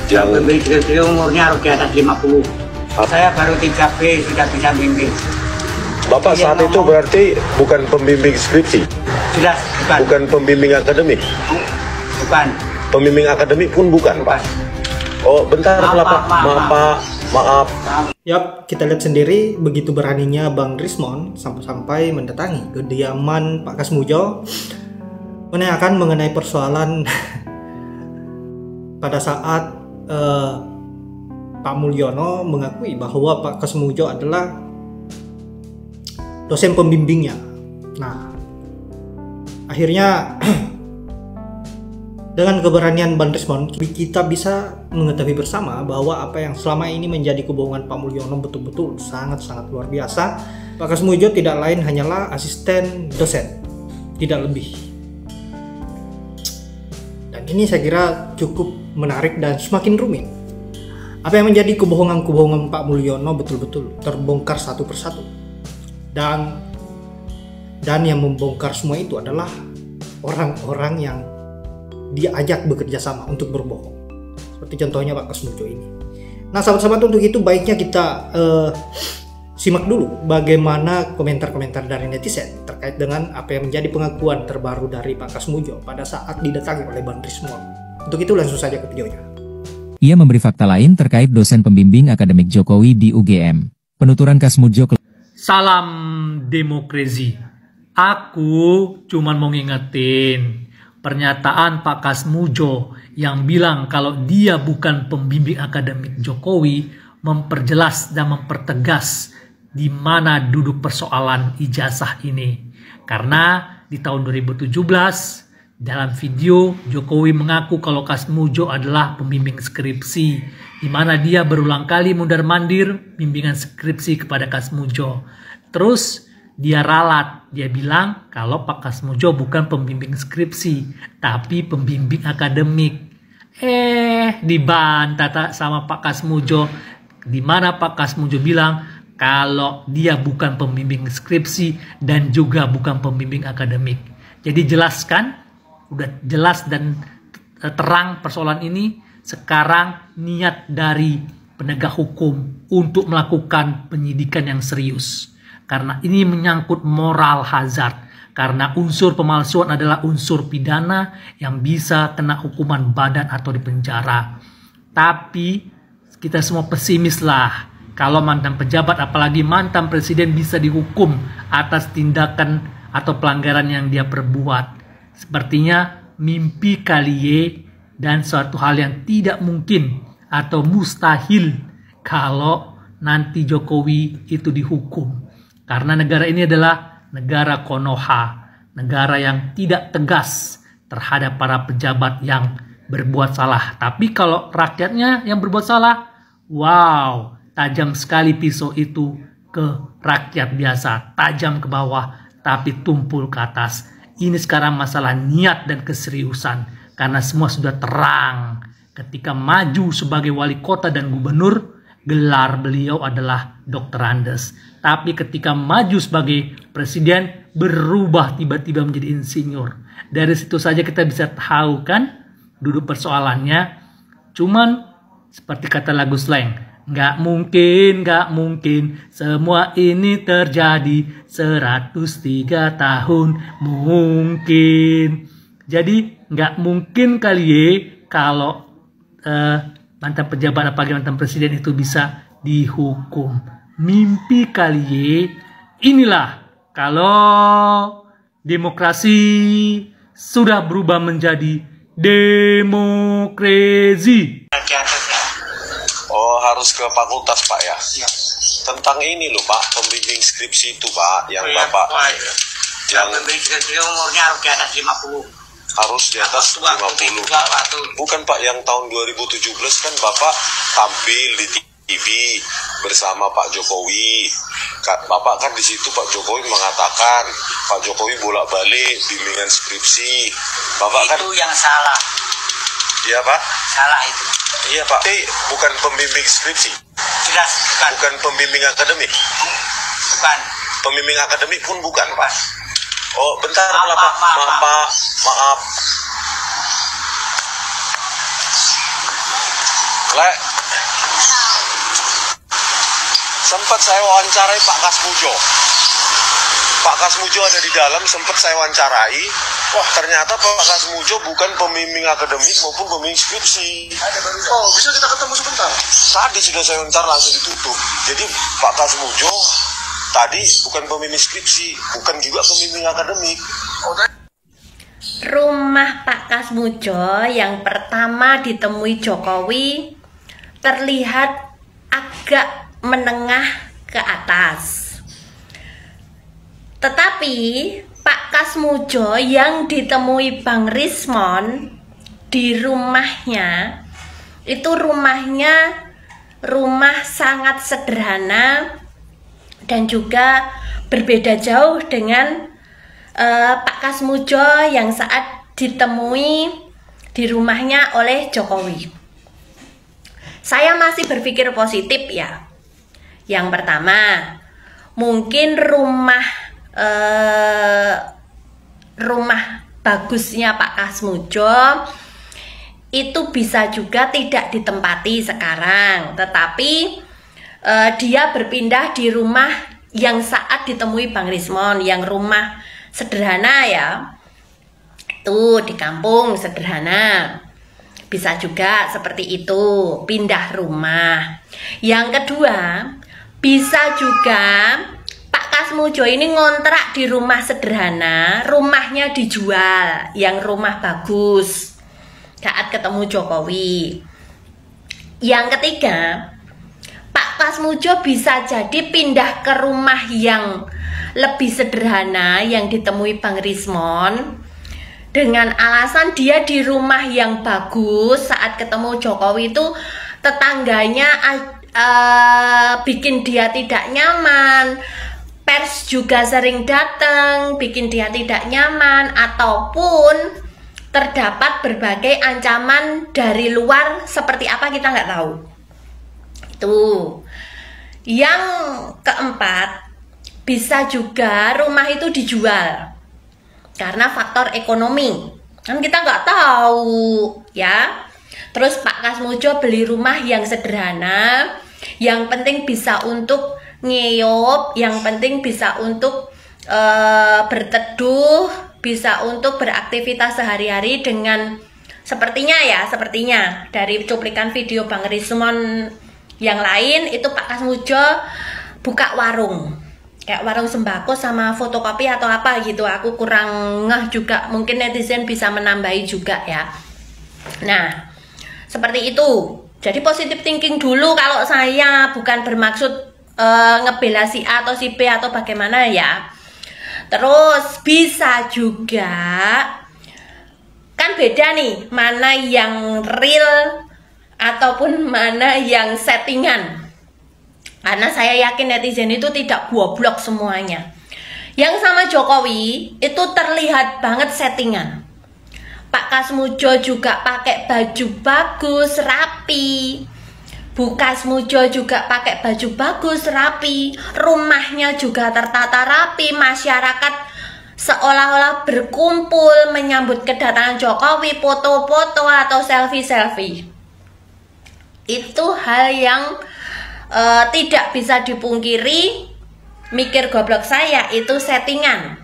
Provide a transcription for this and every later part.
Yang Pembimbing skripsi umurnya harus di atas 50. Saya baru 3B sudah bisa bimbing. Bapak saat itu berarti bukan pembimbing skripsi? Jelas, bukan. Bukan pembimbing akademik? Bukan. Pembimbing akademik pun bukan, Pak? Oh, bentar, maaf. Yap, kita lihat sendiri begitu beraninya Bang Rismond sampai mendatangi kediaman Pak Kasmudjo menanyakan mengenai persoalan pada saat Pak Mulyono mengakui bahwa Pak Kasmudjo adalah dosen pembimbingnya. Nah, akhirnya dengan keberanian Bang Rismond, kita bisa mengetahui bersama bahwa apa yang selama ini menjadi kebohongan Pak Mulyono betul-betul sangat-sangat luar biasa. Pak Kasmudjo tidak lain hanyalah asisten dosen, tidak lebih. Dan ini saya kira cukup menarik dan semakin rumit. Apa yang menjadi kebohongan-kebohongan Pak Mulyono betul-betul terbongkar satu persatu. Dan yang membongkar semua itu adalah orang-orang yang dia ajak bekerja sama untuk berbohong, seperti contohnya Pak Kasmudjo ini. Nah, sahabat-sahabat, untuk itu baiknya kita simak dulu bagaimana komentar-komentar dari netizen terkait dengan apa yang menjadi pengakuan terbaru dari Pak Kasmudjo pada saat didatangi oleh Bang Rismond. Untuk itu langsung saja ke videonya. Ia memberi fakta lain terkait dosen pembimbing akademik Jokowi di UGM. Penuturan Kasmudjo. Salam demokrasi. Aku cuman mau ngingetin pernyataan Pak Kasmudjo yang bilang kalau dia bukan pembimbing akademik Jokowi, memperjelas dan mempertegas di mana duduk persoalan ijazah ini. Karena di tahun 2017 dalam video Jokowi mengaku kalau Kasmudjo adalah pembimbing skripsi, di mana dia berulang kali mundar-mandir bimbingan skripsi kepada Kasmudjo. Terus dia ralat, dia bilang kalau Pak Kasmudjo bukan pembimbing skripsi, tapi pembimbing akademik. Dibantah sama Pak Kasmudjo, di mana Pak Kasmudjo bilang kalau dia bukan pembimbing skripsi dan juga bukan pembimbing akademik. Jadi jelaskan, udah jelas dan terang persoalan ini. Sekarang niat dari penegak hukum untuk melakukan penyidikan yang serius. Karena ini menyangkut moral hazard. Karena unsur pemalsuan adalah unsur pidana yang bisa kena hukuman badan atau dipenjara. Tapi kita semua pesimis lah. Kalau mantan pejabat apalagi mantan presiden bisa dihukum atas tindakan atau pelanggaran yang dia perbuat. Sepertinya mimpi kalie dan suatu hal yang tidak mungkin atau mustahil kalau nanti Jokowi itu dihukum. Karena negara ini adalah negara Konoha, negara yang tidak tegas terhadap para pejabat yang berbuat salah. Tapi kalau rakyatnya yang berbuat salah, wow, tajam sekali pisau itu ke rakyat biasa, tajam ke bawah, tapi tumpul ke atas. Ini sekarang masalah niat dan keseriusan, karena semua sudah terang. Ketika maju sebagai wali kota dan gubernur, gelar beliau adalah Dr. Andes. Tapi ketika maju sebagai presiden, berubah tiba-tiba menjadi insinyur. Dari situ saja kita bisa tahu kan duduk persoalannya. Cuman seperti kata lagu slang, nggak mungkin semua ini terjadi 103 tahun mungkin. Jadi nggak mungkin kali kalau mantan pejabat apalagi mantan presiden itu bisa dihukum. Mimpi kali inilah kalau demokrasi sudah berubah menjadi demokrasi. Oh, harus ke fakultas, Pak, ya? Ya. Tentang ini loh, Pak, pembimbing skripsi itu, Pak, yang Bapak yang pembimbing skripsi umurnya harus di atas 50. Harus di atas 50. Bukan, Pak, yang tahun 2017 kan Bapak tampil di TV bersama Pak Jokowi. Bapak kan di situ Pak Jokowi mengatakan Pak Jokowi bolak-balik bimbingan skripsi. Bapak itu kan yang salah. Iya, Pak? Salah itu. Iya, Pak. Tapi bukan pembimbing skripsi. Jelas bukan. Bukan pembimbing akademik. Bukan. Pembimbing akademik pun bukan, Pak. Oh, bentar, maaf. Lek, sempat saya wawancarai Pak Kasmujo. Pak Kasmujo ada di dalam, sempat saya wawancarai. Wah, ternyata Pak Kasmujo bukan pembimbing akademik maupun pembimbing skripsi. Oh, bisa kita ketemu sebentar? Tadi sudah saya wawancara langsung ditutup. Jadi Pak Kasmujo tadi bukan pembimbing skripsi, bukan juga pembimbing akademik. Rumah Pak Kasmujo yang pertama ditemui Jokowi terlihat agak menengah ke atas. Tetapi Pak Kasmujo yang ditemui Bang Rismon di rumahnya, itu rumah sangat sederhana dan juga berbeda jauh dengan Pak Kasmujo yang saat ditemui di rumahnya oleh Jokowi. Saya masih berpikir positif ya. Yang pertama, mungkin rumah bagusnya Pak Kasmujo itu bisa juga tidak ditempati sekarang, tetapi dia berpindah di rumah yang saat ditemui Bang Rismon, yang rumah sederhana ya, itu di kampung sederhana. Bisa juga seperti itu, pindah rumah. Yang kedua, bisa juga Pak Kasmujo ini ngontrak di rumah sederhana, rumahnya dijual, yang rumah bagus saat ketemu Jokowi. Yang ketiga, Pak Kasmujo bisa jadi pindah ke rumah yang lebih sederhana yang ditemui Bang Rismon dengan alasan dia di rumah yang bagus saat ketemu Jokowi itu tetangganya bikin dia tidak nyaman, pers juga sering datang bikin dia tidak nyaman, ataupun terdapat berbagai ancaman dari luar seperti apa kita nggak tahu. Itu. Yang keempat, bisa juga rumah itu dijual karena faktor ekonomi, kan kita nggak tahu ya. Terus Pak Kasmujo beli rumah yang sederhana, yang penting bisa untuk ngeyop, yang penting bisa untuk berteduh, bisa untuk beraktivitas sehari-hari dengan sepertinya dari cuplikan video Bang Rismon yang lain itu Pak Kasmujo buka warung, kayak warung sembako sama fotokopi atau apa gitu. Aku kurang ngeh juga, mungkin netizen bisa menambahi juga ya. Nah, seperti itu. Jadi positive thinking dulu kalau saya, bukan bermaksud ngebela si A atau si B atau bagaimana ya. Terus bisa juga, kan beda nih mana yang real ataupun mana yang settingan. Karena saya yakin netizen itu tidak goblok semuanya. Yang sama Jokowi itu terlihat banget settingan. Pak Kasmujo juga pakai baju bagus, rapi. Bu Kasmujo juga pakai baju bagus, rapi. Rumahnya juga tertata rapi. Masyarakat seolah-olah berkumpul menyambut kedatangan Jokowi, foto-foto atau selfie-selfie. Itu hal yang tidak bisa dipungkiri. Mikir goblok saya itu settingan.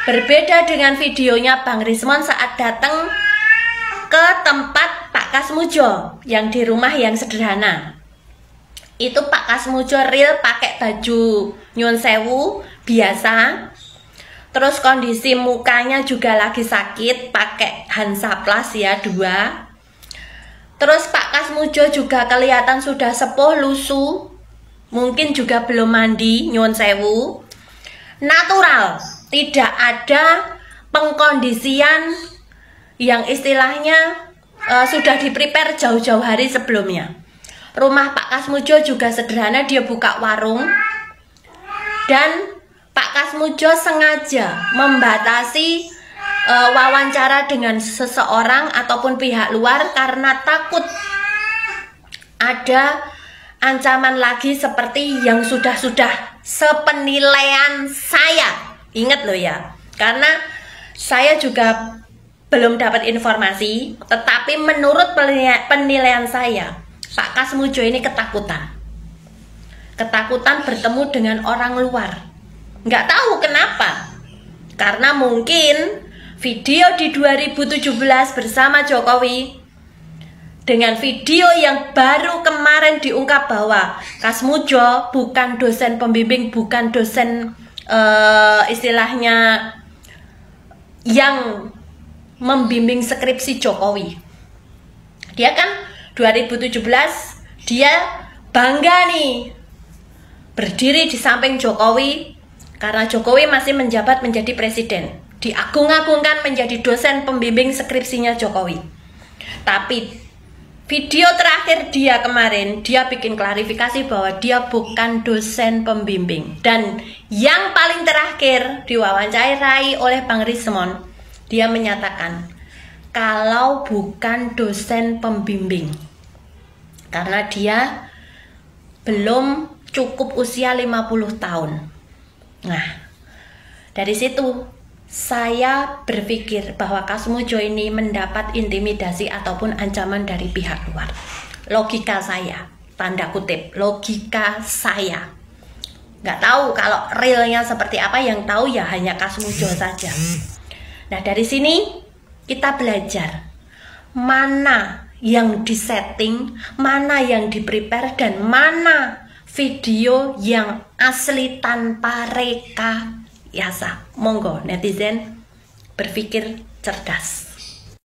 Berbeda dengan videonya Bang Rismon saat datang ke tempat Pak Kasmujo yang di rumah yang sederhana. Itu Pak Kasmujo real pakai baju nyun sewu biasa. Terus kondisi mukanya juga lagi sakit, pakai Hansaplast ya 2. Terus Pak Kasmujo juga kelihatan sudah sepuh, lusuh. Mungkin juga belum mandi, nyun sewu. Natural, tidak ada pengkondisian yang istilahnya sudah di-prepare jauh-jauh hari sebelumnya. Rumah Pak Kasmujo juga sederhana, dia buka warung. Dan Pak Kasmujo sengaja membatasi wawancara dengan seseorang ataupun pihak luar karena takut ada ancaman lagi seperti yang sudah-sudah sepenilaian saya. Ingat loh ya, karena saya juga belum dapat informasi, tetapi menurut penilaian saya, Pak Kasmujo ini ketakutan. Ketakutan bertemu dengan orang luar. Nggak tahu kenapa. Karena mungkin video di 2017 bersama Jokowi dengan video yang baru kemarin diungkap bahwa Kasmujo bukan dosen pembimbing, bukan dosen istilahnya yang membimbing skripsi Jokowi. Dia kan 2017 dia bangga nih berdiri di samping Jokowi karena Jokowi masih menjabat menjadi presiden. Diagung-agungkan menjadi dosen pembimbing skripsinya Jokowi. Tapi video terakhir dia kemarin, dia bikin klarifikasi bahwa dia bukan dosen pembimbing. Dan yang paling terakhir diwawancarai oleh Bang Rismon, dia menyatakan kalau bukan dosen pembimbing karena dia belum cukup usia 50 tahun. Nah, dari situ saya berpikir bahwa Kasmujo ini mendapat intimidasi ataupun ancaman dari pihak luar. Logika saya, tanda kutip, logika saya. Nggak tahu kalau realnya seperti apa, yang tahu ya hanya Kasmujo saja. Nah, dari sini kita belajar mana yang disetting, mana yang di-prepare, dan mana video yang asli tanpa rekayasa. Monggo netizen berpikir cerdas.